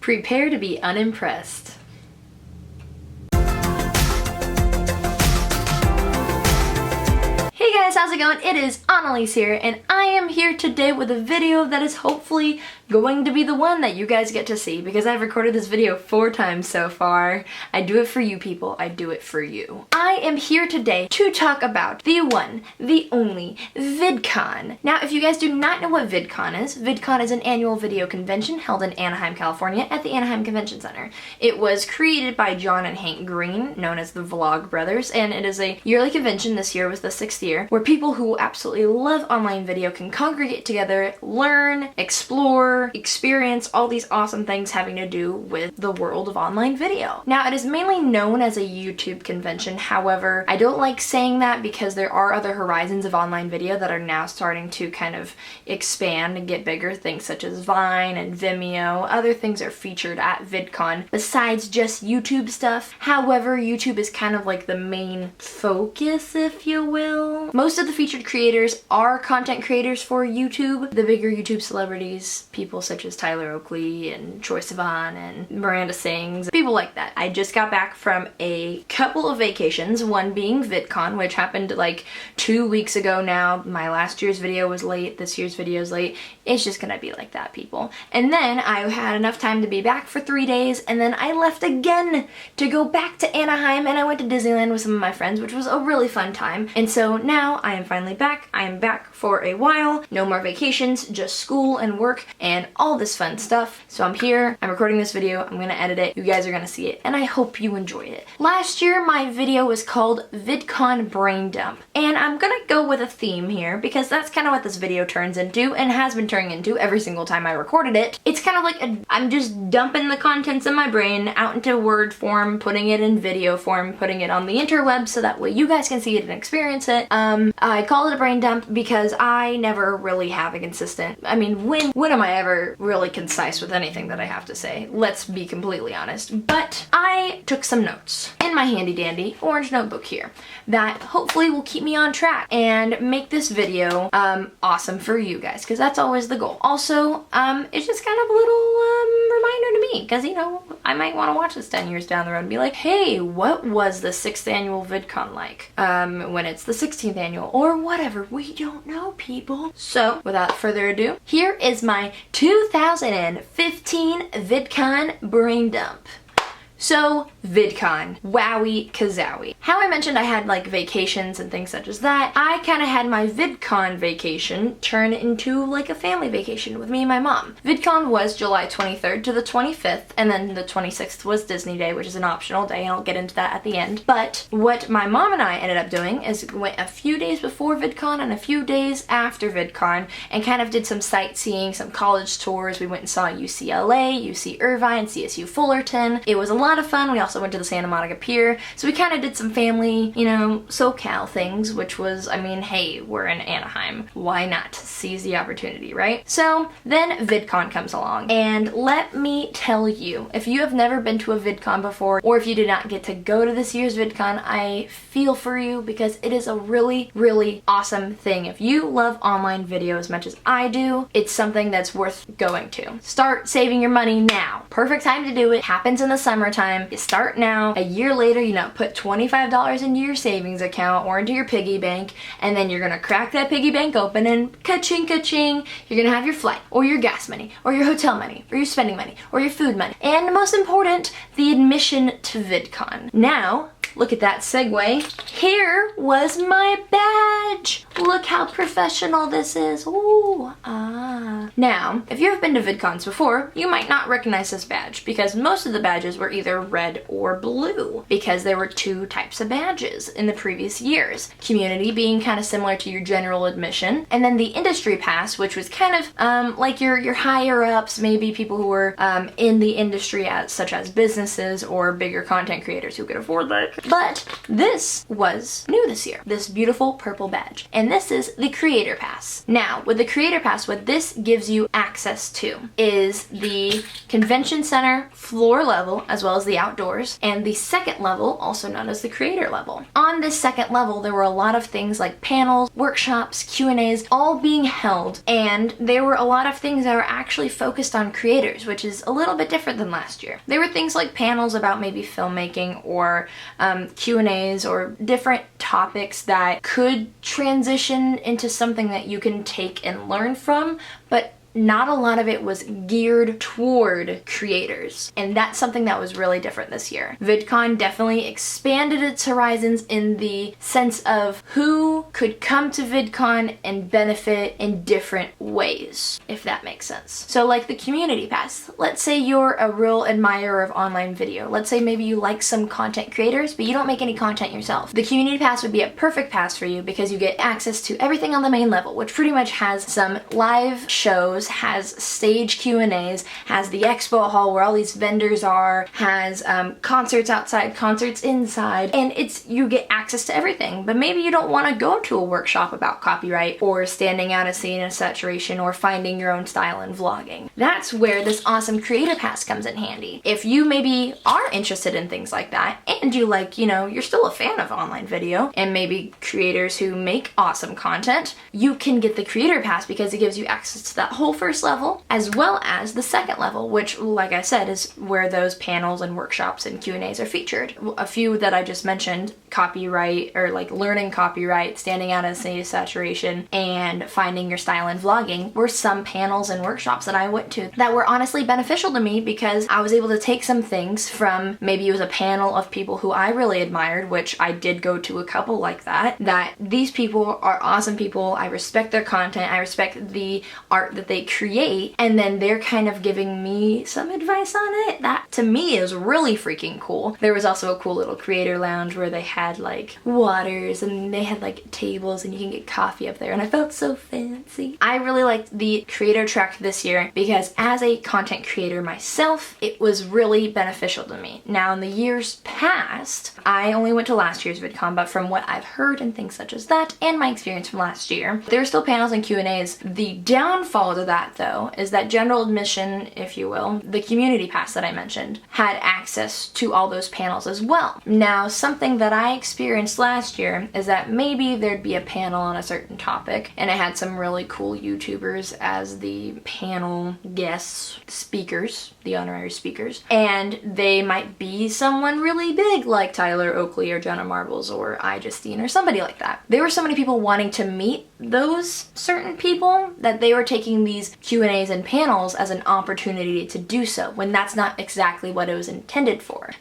Prepare to be unimpressed. Hey guys, how's it going? It is Annelies here, and I am here today with a video that is hopefully going to be the one that you guys get to see, because I've recorded this video 4 times so far. I do it for you people, I do it for you. I am here today to talk about the one, the only, Vidcon. Now, if you guys do not know what Vidcon is an annual video convention held in Anaheim, California at the Anaheim Convention Center. It was created by John and Hank Green, known as the Vlog Brothers, and it is a yearly convention. This year was the 6th year, where people who absolutely love online video can congregate together, learn, explore, experience all these awesome things having to do with the world of online video. Now, it is mainly known as a YouTube convention. However, I don't like saying that because there are other horizons of online video that are now starting to kind of expand and get bigger. Things such as Vine and Vimeo. Other things are featured at VidCon besides just YouTube stuff. However, YouTube is kind of like the main focus, if you will. Most of the featured creators are content creators for YouTube. The bigger YouTube celebrities, people such as Tyler Oakley and Troye Sivan and Miranda Sings, people like that. I just got back from a couple of vacations, one being VidCon, which happened like 2 weeks ago now. My last year's video was late, this year's video is late. It's just gonna be like that, people. And then I had enough time to be back for 3 days, and then I left again to go back to Anaheim, and I went to Disneyland with some of my friends, which was a really fun time. And so now I am finally back. I am back for a while. No more vacations, just school and work and all this fun stuff. So I'm here, I'm recording this video, I'm gonna edit it, you guys are gonna see it, and I hope you enjoy it. Last year my video was called VidCon Brain Dump, and I'm gonna go with a theme here because that's kind of what this video turns into and has been turning into every single time I recorded it. It's kind of like I'm just dumping the contents in my brain out into word form, putting it in video form, putting it on the interweb so that way you guys can see it and experience it. I call it a brain dump because I never really have a consistent, I mean, when am I ever really concise with anything that I have to say? Let's be completely honest. But I took some notes in my handy dandy orange notebook here that hopefully will keep me on track and make this video awesome for you guys, because that's always the goal. Also, it's just kind of a little reminder to me, because, you know, I might want to watch this 10 years down the road and be like, hey, what was the 6th annual VidCon like? When it's the 16th annual, or whatever. We don't know, people. So, without further ado, here is my 2015 VidCon Brain Dump. So, VidCon. Wowie kazowie. How I mentioned I had like vacations and things such as that, I kind of had my VidCon vacation turn into like a family vacation with me and my mom. VidCon was July 23rd to the 25th, and then the 26th was Disney Day, which is an optional day, and I'll get into that at the end. But what my mom and I ended up doing is went a few days before VidCon and a few days after VidCon and kind of did some sightseeing, some college tours. We went and saw UCLA, UC Irvine, CSU Fullerton. It was a lot of fun. We also went to the Santa Monica Pier, so we kind of did some family, you know, SoCal things, which was, I mean, hey, we're in Anaheim. Why not seize the opportunity, right? So then VidCon comes along, and let me tell you, if you have never been to a VidCon before, or if you did not get to go to this year's VidCon, I feel for you, because it is a really, really awesome thing. If you love online video as much as I do, it's something that's worth going to. Start saving your money now. Perfect time to do it. Happens in the summertime. You start now. A year later, you know, put $25 into your savings account or into your piggy bank, and then you're gonna crack that piggy bank open and ka-ching, ka-ching, you're gonna have your flight, or your gas money, or your hotel money, or your spending money, or your food money, and most important, the admission to VidCon. Now, look at that segue. Here was my badge. Look how professional this is. Ooh, Now, if you have been to VidCons before, you might not recognize this badge, because most of the badges were either red or blue, because there were 2 types of badges in the previous years. Community being kind of similar to your general admission, and then the industry pass, which was kind of like your higher ups, maybe people who were in the industry, such as businesses or bigger content creators who could afford that. But this was new this year, this beautiful purple badge. And this is the Creator Pass. Now, with the Creator Pass, what this gives you access to is the convention center floor level, as well as the outdoors, and the second level, also known as the Creator level. On this second level, there were a lot of things like panels, workshops, Q&As, all being held, and there were a lot of things that were actually focused on creators, which is a little bit different than last year. There were things like panels about maybe filmmaking or Q&As or different topics that could transition into something that you can take and learn from, but not a lot of it was geared toward creators. And that's something that was really different this year. Vidcon definitely expanded its horizons in the sense of who could come to Vidcon and benefit in different ways, if that makes sense. So like the community pass, let's say you're a real admirer of online video. Let's say maybe you like some content creators, but you don't make any content yourself. The community pass would be a perfect pass for you because you get access to everything on the main level, which pretty much has some live shows, has stage Q&As, has the expo hall where all these vendors are, has concerts outside, concerts inside, and you get access to everything. But maybe you don't want to go to a workshop about copyright or standing out a scene in saturation or finding your own style in vlogging. That's where this awesome Creator Pass comes in handy. If you maybe are interested in things like that and you like, you're still a fan of online video and maybe creators who make awesome content, you can get the Creator Pass because it gives you access to that whole first level as well as the second level, which, like I said, is where those panels and workshops and Q&As are featured. A few that I just mentioned, copyright or like learning copyright, standing out as a saturation, and finding your style in vlogging were some panels and workshops that I went to that were honestly beneficial to me because I was able to take some things from maybe it was a panel of people who I really admired, which I did go to a couple like that these people are awesome people. I respect their content. I respect the art that they create, and then they're kind of giving me some advice on it. That to me is really freaking cool. There was also a cool little creator lounge where they had like waters and they had like tables and you can get coffee up there, and I felt so fancy. I really liked the creator track this year because as a content creator myself, it was really beneficial to me. Now in the years past, I only went to last year's VidCon, but from what I've heard and things such as that and my experience from last year, there were still panels and Q&As. The downfall to that though is that general admission, if you will, the community pass that I mentioned, had access to all those panels as well. Now, something that I experienced last year is that maybe there'd be a panel on a certain topic and it had some really cool YouTubers as the panel guests, speakers, the honorary speakers, and they might be someone really big like Tyler Oakley or Jenna Marbles or iJustine or somebody like that. There were so many people wanting to meet those certain people that they were taking these Q&As and panels as an opportunity to do so when that's not exactly what it was intended for.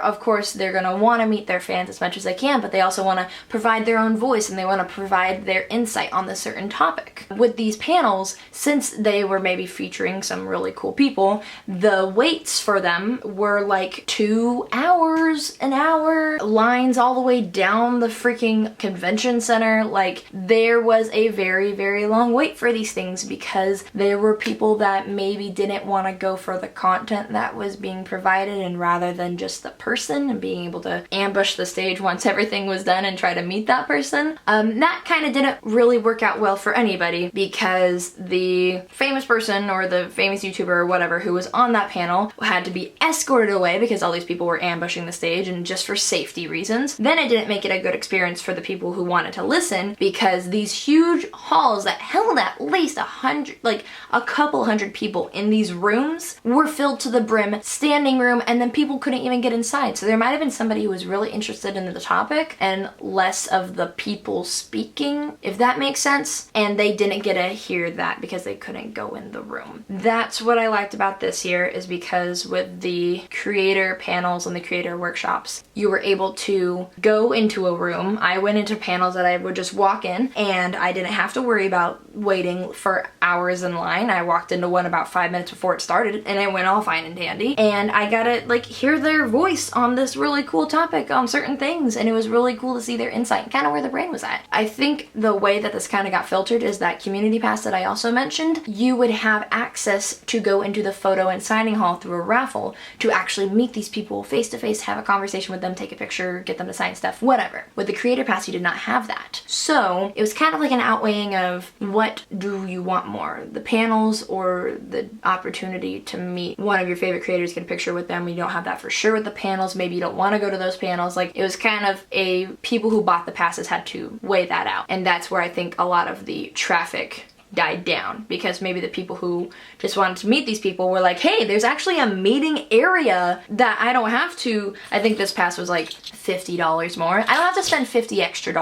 Of course, they're gonna want to meet their fans as much as they can, but they also want to provide their own voice and they want to provide their insight on the certain topic. With these panels, since they were maybe featuring some really cool people, the waits for them were like 2 hours, an hour, lines all the way down the freaking convention center. Like there was a very, very long wait for these things because there were people that maybe didn't want to go for the content that was being provided, and rather than just the person and being able to ambush the stage once everything was done and try to meet that person, that kind of didn't really work out well for anybody because the famous person or the famous YouTuber or whatever who was on that panel had to be escorted away because all these people were ambushing the stage and just for safety reasons. Then it didn't make it a good experience for the people who wanted to listen because these huge halls that held at least 100, like a couple hundred people in these rooms were filled to the brim, standing room, and then people couldn't even get inside. So there might have been somebody who was really interested in the topic and less of the people speaking, if that makes sense, and they didn't get to hear that because they couldn't go in the room. That's what I liked about this year, is because with the creator panels and the creator workshops, you were able to go into a room. I went into panels that I would just walk in and I didn't have to worry about waiting for hours in line. I walked into one about 5 minutes before it started and it went all fine and dandy. And I got to like hear their voice on this really cool topic on certain things, and it was really cool to see their insight and kind of where the brain was at. I think the way that this kind of got filtered is that community pass that I also mentioned. You would have access to go into the photo and signing hall through a raffle to actually meet these people face to face, have a conversation with them, take a picture, get them to sign stuff, whatever. With the creator pass, you did not have that. So it was kind of like an outweighing of what do you want more, the panels or the opportunity to meet one of your favorite creators, get a picture with them. You don't have that for sure with the panels. Maybe you don't want to go to those panels. Like, it was kind of a people who bought the passes had to weigh that out. And that's where I think a lot of the traffic died down, because maybe the people who just wanted to meet these people were like, hey, there's actually a meeting area that I don't have to, I think this pass was like $50 more. I don't have to spend $50 extra,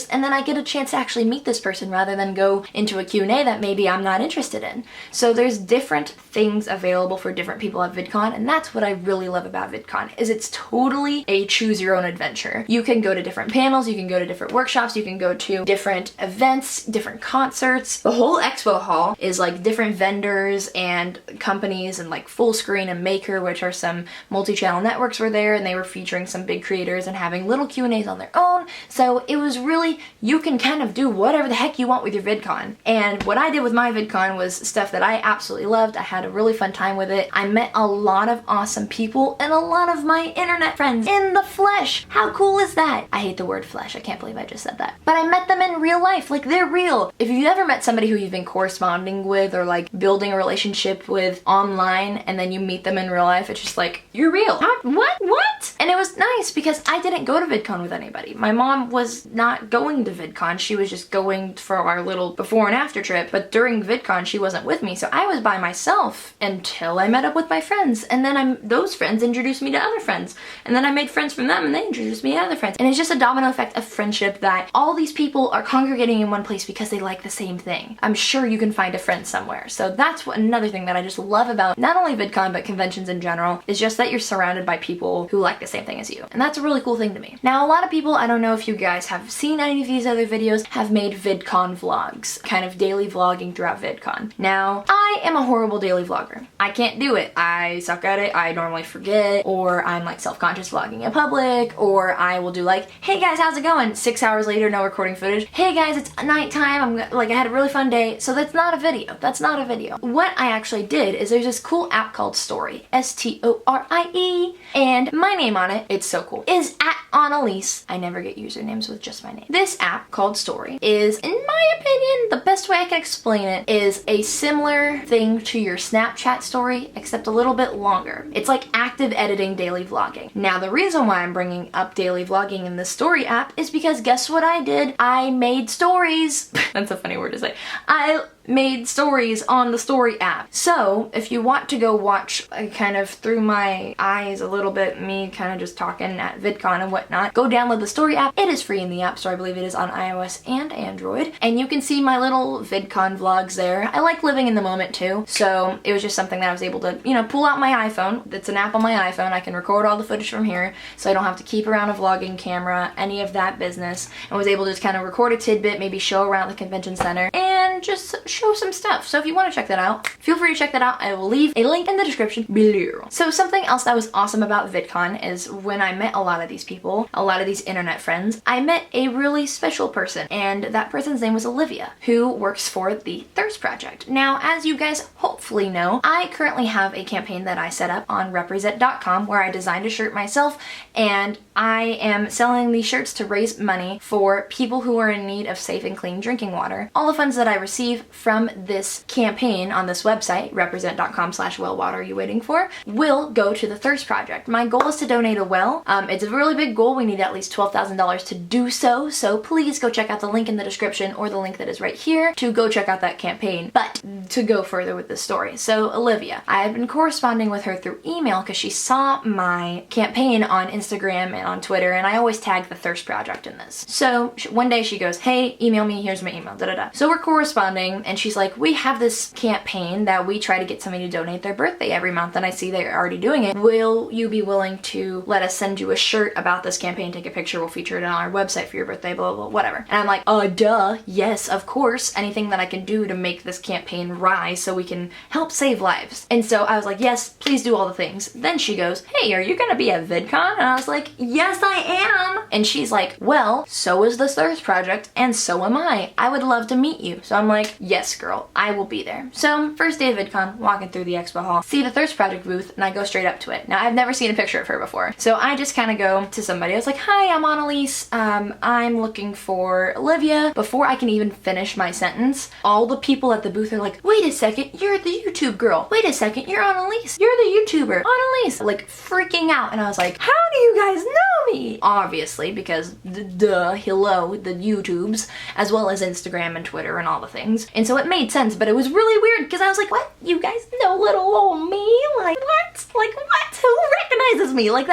and then I get a chance to actually meet this person rather than go into a Q&A that maybe I'm not interested in. So there's different things available for different people at VidCon, and that's what I really love about VidCon, is it's totally a choose your own adventure. You can go to different panels, you can go to different workshops, you can go to different events, different concerts. The whole expo hall is like different vendors and companies, and like Full Screen and Maker, which are some multi-channel networks, were there, and they were featuring some big creators and having little Q&As on their own. So it was really, you can kind of do whatever the heck you want with your VidCon. And what I did with my VidCon was stuff that I absolutely loved. I had a really fun time with it. I met a lot of awesome people and a lot of my internet friends in the flesh. How cool is that? I hate the word flesh. I can't believe I just said that. But I met them in real life. Like, they're real. If you've ever met somebody who you've been corresponding with or like building a relationship with online, and then you meet them in real life, it's just like, you're real. What? And it was nice because I didn't go to VidCon with anybody. My mom was not going to VidCon. She was just going for our little before and after trip, but during VidCon she wasn't with me, so I was by myself until I met up with my friends, and then those friends introduced me to other friends, and then I made friends from them and they introduced me to other friends, and it's just a domino effect of friendship that all these people are congregating in one place because they like the same thing. I'm sure you can find a friend somewhere. So that's another thing that I just love about not only VidCon but conventions in general, is just that you're surrounded by people who like the same thing as you, and that's a really cool thing to me. Now, a lot of people, I don't know if you guys have seen any of these other videos, have made VidCon vlogs, kind of daily vlogging throughout VidCon. Now, I am a horrible daily vlogger. I can't do it. I suck at it. I normally forget, or I'm like self-conscious vlogging in public, or I will do like, hey guys, how's it going? 6 hours later, no recording footage. Hey guys, it's nighttime. I had a really fun day. So that's not a video. That's not a video. What I actually did is there's this cool app called Story, S-T-O-R-I-E, and my name on it, it's so cool, is @Annelies. I never get usernames with just my name. This app called Story is, in my opinion, the best way I can explain it is a similar thing to your Snapchat story, except a little bit longer. It's like active editing daily vlogging. Now, the reason why I'm bringing up daily vlogging in the Story app is because guess what I did? I made stories. That's a funny word to say. I made stories on the Story app. So if you want to go watch kind of through my eyes a little bit, me kind of just talking at VidCon and whatnot, go download the Story app. It is free in the App Store. I believe it is on iOS and Android, and you can see my little VidCon vlogs there. I like living in the moment too, so it was just something that I was able to, you know, pull out my iPhone. It's an app on my iPhone. I can record all the footage from here, so I don't have to keep around a vlogging camera, any of that business, and was able to just kind of record a tidbit, maybe show around the convention center, and just show some stuff. So if you want to check that out, feel free to check that out. I will leave a link in the description below. So something else that was awesome about VidCon is when I met a lot of these people, a lot of these internet friends, I met a really special person, and that person's name was Olivia, who works for the Thirst Project. Now, as you guys hopefully know, I currently have a campaign that I set up on represent.com where I designed a shirt myself, and I am selling these shirts to raise money for people who are in need of safe and clean drinking water. All the funds that I receive from this campaign on this website, represent.com/well, what are you waiting for, will go to the Thirst Project. My goal is to donate a well. It's a really big goal. We need at least $12,000 to do so, so please go check out the link in the description or the link that is right here to go check out that campaign. But to go further with this story, so Olivia, I had been corresponding with her through email because she saw my campaign on Instagram and on Twitter, and I always tag the Thirst Project in this. So one day she goes, hey, email me, here's my email, da-da-da. So we're corresponding, and and she's like, we have this campaign that we try to get somebody to donate their birthday every month, and I see they're already doing it. Will you be willing to let us send you a shirt about this campaign, take a picture, we'll feature it on our website for your birthday, blah, blah, blah, whatever. And I'm like, duh, yes, of course, anything that I can do to make this campaign rise so we can help save lives. And so I was like, yes, please do all the things. Then she goes, hey, are you gonna be at Vidcon? And I was like, yes, I am. And she's like, well, so is the Thirst Project, and so am I. I would love to meet you. So I'm like, yes, girl, I will be there. So first day of Vidcon, walking through the expo hall, see the Thirst Project booth, and I go straight up to it. Now, I've never seen a picture of her before. So I just kind of go to somebody. I was like, hi, I'm Annelies. I'm looking for Olivia. Before I can even finish my sentence, all the people at the booth are like, wait a second, you're the YouTube girl. Wait a second, you're Annelies. You're the YouTuber. Annelies. Like freaking out. And I was like, how do you guys know me? Obviously, because hello, the YouTubes, as well as Instagram and Twitter and all the things. And so it made sense, but it was really weird because I was like, what? You guys know little old me? Like, what? Like, what? Who recognizes me? Like,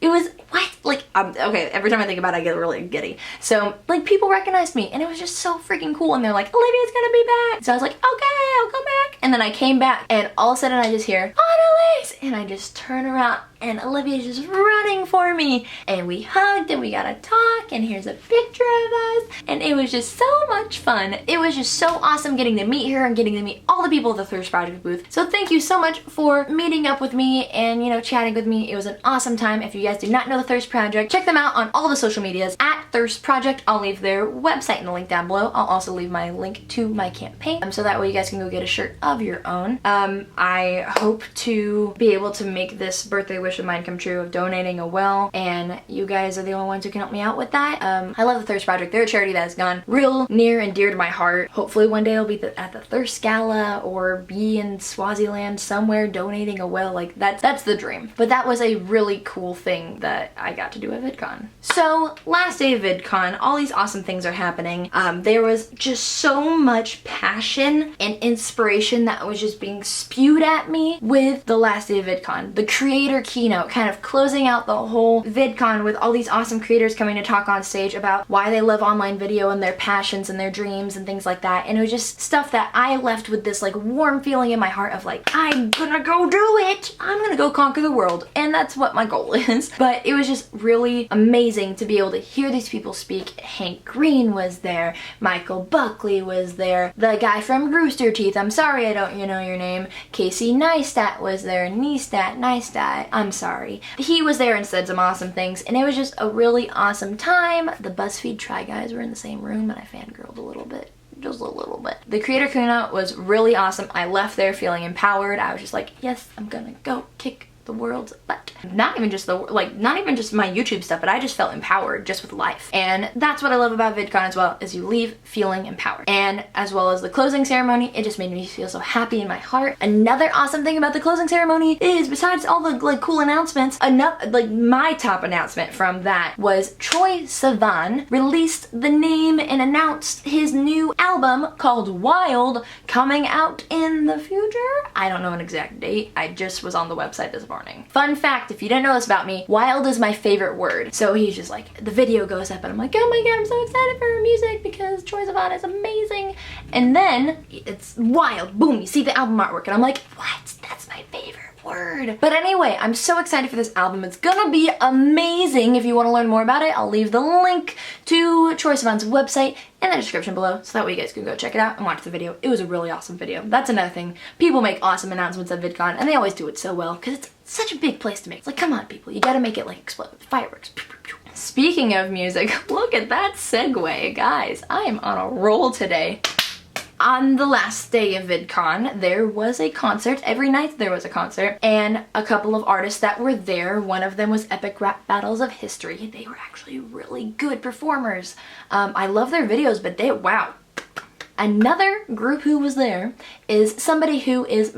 it was, what? Like, okay, every time I think about it, I get really giddy. So, like, people recognized me, and it was just so freaking cool, and they're like, Olivia's gonna be back. So I was like, okay, I'll come back. And then I came back, and all of a sudden I just hear, Annelies! And I just turn around, and Olivia's just running for me. And we hugged, and we got to talk, and here's a picture of us. And it was just so much fun. It was just so awesome getting to meet her and getting to meet all the people at the Thirst Project booth. So thank you so much for meeting up with me and, you know, chatting with me. It was an awesome time. If you guys do not know the Thirst Project, check them out on all the social medias at Thirst Project. I'll leave their website in the link down below. I'll also leave my link to my campaign, so that way you guys can go get a shirt of your own. I hope to be able to make this birthday wish of mine come true of donating a well, and you guys are the only ones who can help me out with that. I love the Thirst Project. They're a charity that has gone real near and dear to my heart. Hopefully one day I'll be at the Thirst Gala or be in Swaziland somewhere donating a well. Like, that's the dream. But that was a really cool thing that I got to do at VidCon. So last day of VidCon, all these awesome things are happening. There was just so much passion and inspiration that was just being spewed at me with the last day of VidCon. The creator keynote, kind of closing out the whole VidCon with all these awesome creators coming to talk on stage about why they love online video and their passions and their dreams and things like that. And it was just stuff that I left with this like warm feeling in my heart of like, I'm gonna go do it. I'm gonna go conquer the world. And that's what my goal is. But it was just really amazing to be able to hear these people speak. Hank Green was there. Michael Buckley was there. The guy from Rooster Teeth, I'm sorry I don't know your name. Casey Neistat was there. Neistat, I'm sorry. He was there and said some awesome things, and it was just a really awesome time. The BuzzFeed Try guys were in the same room, and I fangirled a little bit. Just a little bit. The creator keynote was really awesome. I left there feeling empowered. I was just like, yes, I'm gonna go kick the world's butt. Not even just my YouTube stuff, but I just felt empowered just with life. And that's what I love about VidCon as well, is you leave feeling empowered. And as well as the closing ceremony, it just made me feel so happy in my heart. Another awesome thing about the closing ceremony is, besides all the like cool announcements, my top announcement from that was Troye Sivan released the name and announced his new album called Wild, coming out in the future. I don't know an exact date. I just was on the website this morning. Fun fact, if you didn't know this about me, wild is my favorite word. So he's just like, the video goes up and I'm like, oh my god, I'm so excited for her music because Troye Sivan is amazing. And then it's wild, boom, you see the album artwork and I'm like, what? That's my favorite word. But anyway, I'm so excited for this album. It's gonna be amazing. If you want to learn more about it, I'll leave the link to Troye Sivan's website in the description below, so that way you guys can go check it out and watch the video. It was a really awesome video. That's another thing. People make awesome announcements at VidCon, and they always do it so well, because it's such a big place to make. It's like, come on people, you gotta make it like explode. Fireworks. Speaking of music, look at that segue, guys. I am on a roll today. On the last day of VidCon, there was a concert. Every night there was a concert, and a couple of artists that were there. One of them was Epic Rap Battles of History. They were actually really good performers. I love their videos, but wow. Another group who was there is somebody who is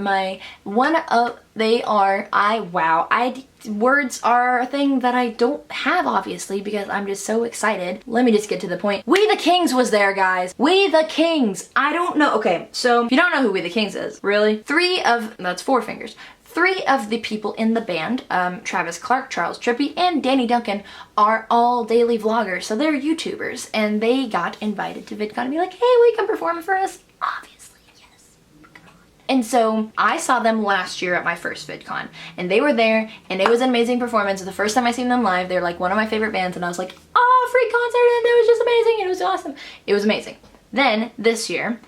words are a thing that I don't have, obviously, because I'm just so excited. Let me just get to the point. We the Kings was there, guys. We the Kings. I don't know. Okay, so if you don't know who We the Kings is, really? That's four fingers. Three of the people in the band, Travis Clark, Charles Trippy, and Danny Duncan, are all daily vloggers, so they're YouTubers, and they got invited to VidCon to be like, hey, will you come perform for us? Obviously. And so I saw them last year at my first VidCon, and they were there, and it was an amazing performance. The first time I seen them live, they're like one of my favorite bands, and I was like, oh, free concert, and it was just amazing, and it was awesome. It was amazing. Then this year,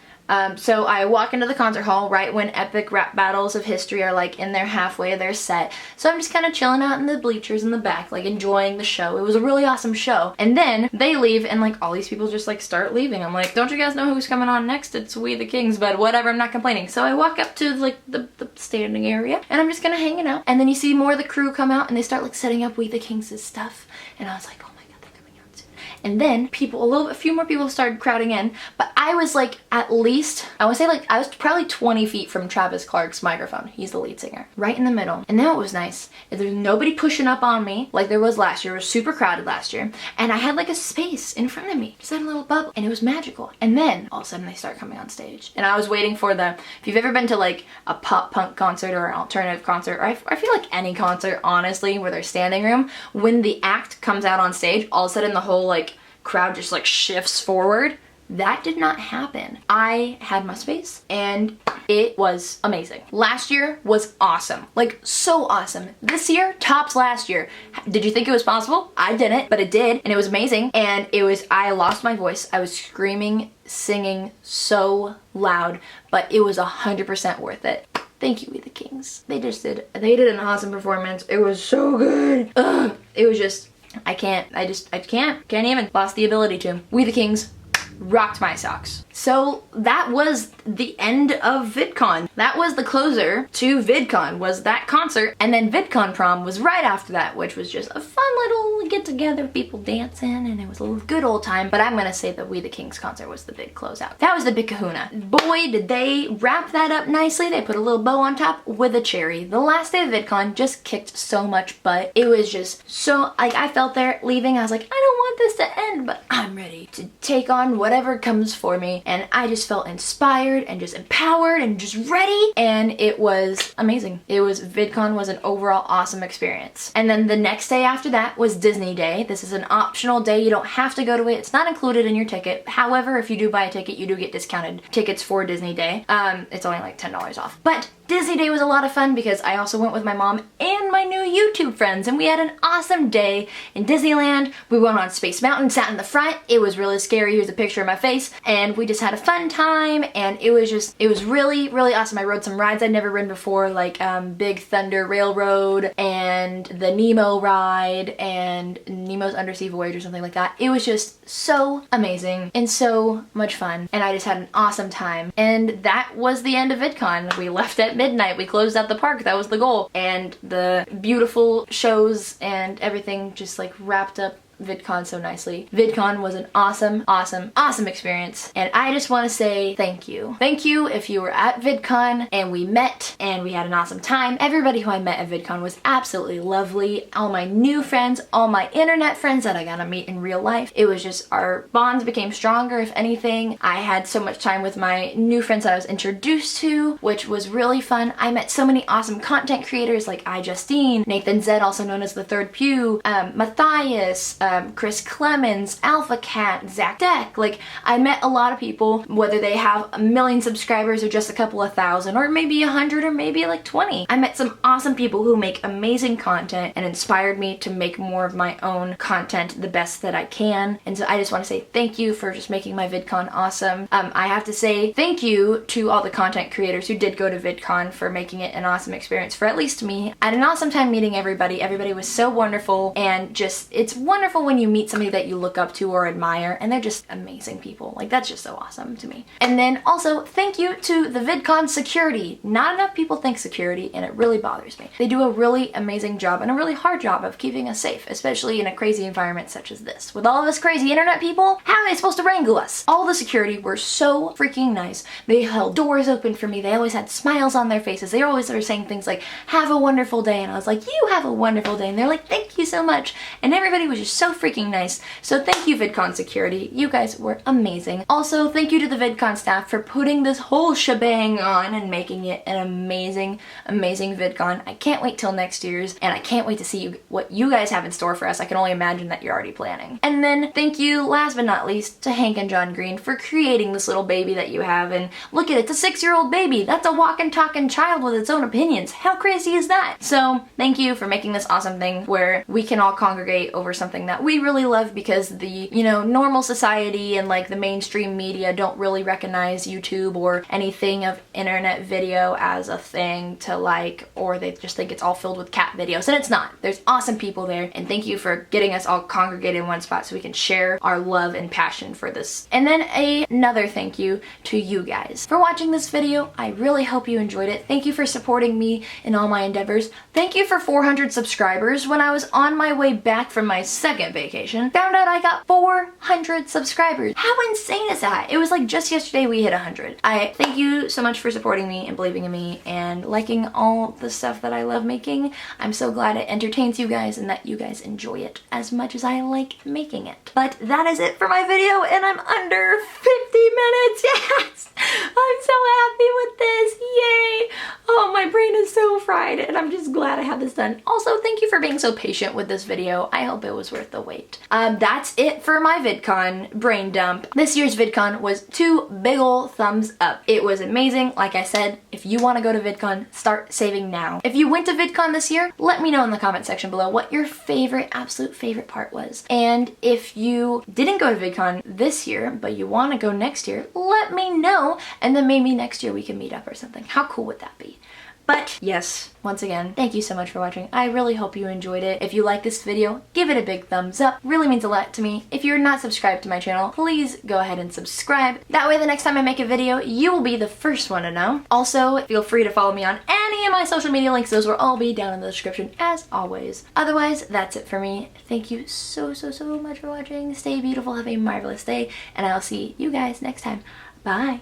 so I walk into the concert hall right when epic rap battles of history are like in their halfway of their set. So I'm just kind of chilling out in the bleachers in the back, like enjoying the show. It was a really awesome show. And then they leave and like all these people just like start leaving. I'm like, don't you guys know who's coming on next? It's We the Kings, but whatever, I'm not complaining. So I walk up to like the standing area and I'm just kind of hanging out. And then you see more of the crew come out and they start like setting up We the Kings' stuff. And I was like, oh my God, they're coming out soon. And then a few more people started crowding in, but I was like at least, I would say like I was probably 20 feet from Travis Clark's microphone. He's the lead singer. Right in the middle. And now it was nice. There's nobody pushing up on me like there was last year. It was super crowded last year. And I had like a space in front of me. Just had a little bubble. And it was magical. And then all of a sudden they start coming on stage. And I was waiting for if you've ever been to like a pop punk concert or an alternative concert, or I feel like any concert honestly where there's standing room, when the act comes out on stage, all of a sudden the whole like crowd just like shifts forward. That did not happen. I had my space and it was amazing. Last year was awesome. Like so awesome. This year tops last year. Did you think it was possible? I didn't, but it did, and it was amazing. And I lost my voice. I was screaming, singing so loud, but it was 100% worth it. Thank you, We the Kings. They did an awesome performance. It was so good. Ugh. It was just, I can't even. Lost the ability to. We the Kings rocked my socks. So that was the end of VidCon. That was the closer to VidCon, was that concert. And then VidCon prom was right after that, which was just a fun little get together, people dancing, and it was a good old time. But I'm gonna say that We the Kings concert was the big closeout. That was the big kahuna. Boy, did they wrap that up nicely. They put a little bow on top with a cherry. The last day of VidCon just kicked so much butt. It was just so, like, I felt there leaving, I was like, I don't want this to end, but I'm ready to take on whatever comes for me. And I just felt inspired and just empowered and just ready, and it was amazing. VidCon was an overall awesome experience. And then the next day after that was Disney Day. This is an optional day. You don't have to go to it. It's not included in your ticket. However, if you do buy a ticket, you do get discounted tickets for Disney Day. It's only like $10 off. But Disney Day was a lot of fun because I also went with my mom and my new YouTube friends, and we had an awesome day in Disneyland. We went on Space Mountain, sat in the front. It was really scary. Here's a picture of my face. And we just had a fun time, and it was really, really awesome. I rode some rides I'd never ridden before, like Big Thunder Railroad and the Nemo ride and Nemo's Undersea Voyage or something like that. It was just so amazing and so much fun, and I just had an awesome time. And that was the end of VidCon. We left at midnight. We closed out the park. That was the goal. And the beautiful shows and everything just like wrapped up VidCon so nicely. VidCon was an awesome, awesome, awesome experience, and I just want to say thank you. Thank you if you were at VidCon and we met and we had an awesome time. Everybody who I met at VidCon was absolutely lovely. All my new friends, all my internet friends that I got to meet in real life. It was just, our bonds became stronger, if anything. I had so much time with my new friends that I was introduced to, which was really fun. I met so many awesome content creators like iJustine, Nathan Zed, also known as the Third Pew, Matthias, Chris Clemens, Alpha Cat, Zach Deck. Like, I met a lot of people, whether they have 1 million subscribers or just a couple of thousand, or maybe 100, or maybe like 20. I met some awesome people who make amazing content and inspired me to make more of my own content the best that I can. And so I just want to say thank you for just making my VidCon awesome. I have to say thank you to all the content creators who did go to VidCon for making it an awesome experience for at least me. I had an awesome time meeting everybody. Everybody was so wonderful, and just, it's wonderful when you meet somebody that you look up to or admire, and they're just amazing people. Like, that's just so awesome to me. And then also, thank you to the VidCon security. Not enough people think security, and it really bothers me. They do a really amazing job and a really hard job of keeping us safe, especially in a crazy environment such as this. With all of us crazy internet people, how are they supposed to wrangle us? All the security were so freaking nice. They held doors open for me. They always had smiles on their faces. They always were saying things like, have a wonderful day, and I was like, you have a wonderful day, and they're like, thank you so much. And everybody was just so so freaking nice. So thank you, Vidcon security. You guys were amazing. Also, thank you to the Vidcon staff for putting this whole shebang on and making it an amazing, amazing Vidcon. I can't wait till next year's, and I can't wait to see what you guys have in store for us. I can only imagine that you're already planning. And then thank you, last but not least, to Hank and John Green for creating this little baby that you have. And look at it, it's a 6-year-old baby. That's a walking, talking child with its own opinions. How crazy is that? So thank you for making this awesome thing where we can all congregate over something that we really love, because the, you know, normal society and like the mainstream media don't really recognize YouTube or anything of internet video as a thing to like, or they just think it's all filled with cat videos, and it's not. There's awesome people there, and thank you for getting us all congregated in one spot so we can share our love and passion for this. And then another thank you to you guys for watching this video. I really hope you enjoyed it. Thank you for supporting me in all my endeavors. Thank you for 400 subscribers. When I was on my way back from my second vacation, found out I got 400 subscribers. How insane is that? It was like just yesterday we hit 100. I thank you so much for supporting me and believing in me and liking all the stuff that I love making. I'm so glad it entertains you guys and that you guys enjoy it as much as I like making it. But that is it for my video, and I'm under 50 minutes. Yes! I'm so happy with this. Yay! Oh, my brain is so fried, and I'm just glad I had this done. Also, thank you for being so patient with this video. I hope it was worth the wait. That's it for my VidCon brain dump. This year's VidCon was 2 big ol' thumbs up. It was amazing. Like I said, if you want to go to VidCon, start saving now. If you went to VidCon this year, let me know in the comment section below what your favorite, absolute favorite part was. And if you didn't go to VidCon this year, but you want to go next year, let me know, and then maybe next year we can meet up or something. How cool would that be? But yes, once again, thank you so much for watching. I really hope you enjoyed it. If you like this video, give it a big thumbs up. Really means a lot to me. If you're not subscribed to my channel, please go ahead and subscribe. That way the next time I make a video, you will be the first one to know. Also, feel free to follow me on any of my social media links. Those will all be down in the description as always. Otherwise, that's it for me. Thank you so much for watching. Stay beautiful, have a marvelous day, and I'll see you guys next time. Bye.